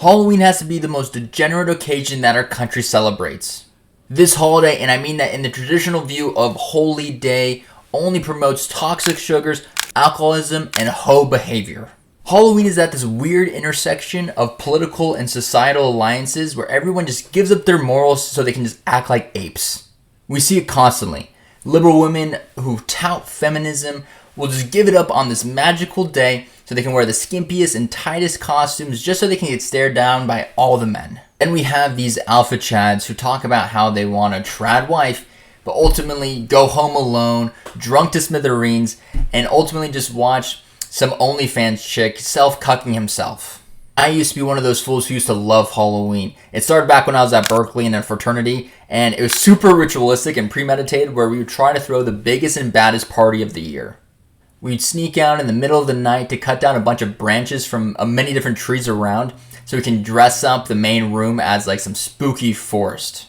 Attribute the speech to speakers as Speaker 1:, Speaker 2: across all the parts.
Speaker 1: Halloween has to be the most degenerate occasion that our country celebrates. This holiday, and I mean that in the traditional view of holy day, only promotes toxic sugars, alcoholism, and hoe behavior. Halloween is at this weird intersection of political and societal alliances where everyone just gives up their morals so they can just act like apes. We see it constantly. Liberal women who tout feminism will just give it up on this magical day so they can wear the skimpiest and tightest costumes just so they can get stared down by all the men. Then we have these alpha chads who talk about how they want a trad wife, but ultimately go home alone, drunk to smithereens, and ultimately just watch some OnlyFans chick self-cucking himself. I used to be one of those fools who used to love Halloween. It started back when I was at Berkeley in a fraternity, and it was super ritualistic and premeditated where we would try to throw the biggest and baddest party of the year. We'd sneak out in the middle of the night to cut down a bunch of branches from many different trees around so we can dress up the main room as like some spooky forest.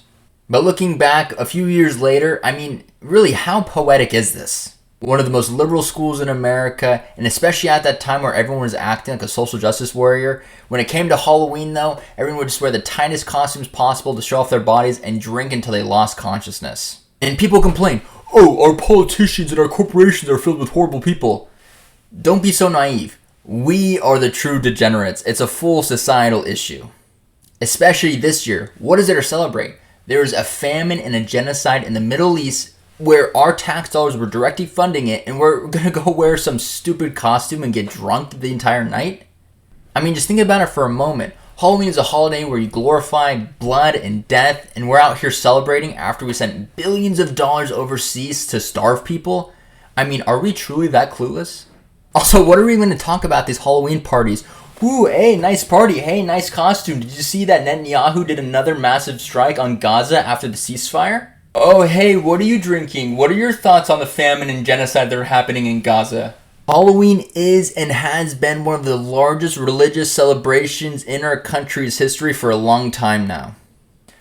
Speaker 1: But looking back a few years later, I mean, really, how poetic is this? One of the most liberal schools in America, and especially at that time where everyone was acting like a social justice warrior. When it came to Halloween though, everyone would just wear the tightest costumes possible to show off their bodies and drink until they lost consciousness. And people complain, oh, our politicians and our corporations are filled with horrible people. Don't be so naive. We are the true degenerates. It's a full societal issue. Especially this year. What is there to celebrate? There is a famine and a genocide in the Middle East where our tax dollars were directly funding it, and we're gonna go wear some stupid costume and get drunk the entire night? I mean, just think about it for a moment. Halloween is a holiday where you glorify blood and death, and we're out here celebrating after we sent billions of dollars overseas to starve people. I mean, are we truly that clueless? Also, what are we going to talk about these Halloween parties? Ooh, hey, nice party. Hey, nice costume. Did you see that Netanyahu did another massive strike on Gaza after the ceasefire? Oh, hey, what are you drinking? What are your thoughts on the famine and genocide that are happening in Gaza? Halloween is and has been one of the largest religious celebrations in our country's history for a long time now.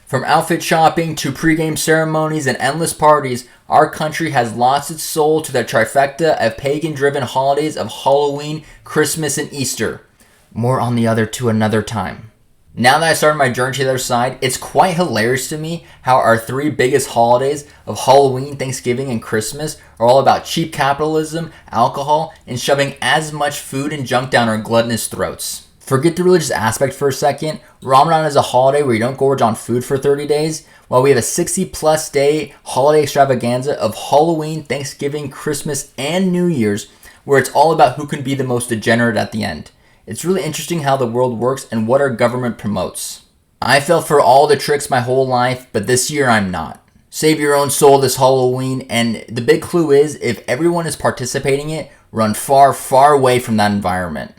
Speaker 1: From outfit shopping to pregame ceremonies and endless parties, our country has lost its soul to the trifecta of pagan-driven holidays of Halloween, Christmas, and Easter. More on the other two another time. Now that I started my journey to the other side, it's quite hilarious to me how our three biggest holidays of Halloween, Thanksgiving, and Christmas are all about cheap capitalism, alcohol, and shoving as much food and junk down our gluttonous throats. Forget the religious aspect for a second. Ramadan is a holiday where you don't gorge on food for 30 days, while we have a 60-plus day holiday extravaganza of Halloween, Thanksgiving, Christmas, and New Year's, where it's all about who can be the most degenerate at the end. It's really interesting how the world works and what our government promotes. I fell for all the tricks my whole life, but this year I'm not. Save your own soul this Halloween, and the big clue is, if everyone is participating in it, run far, far away from that environment.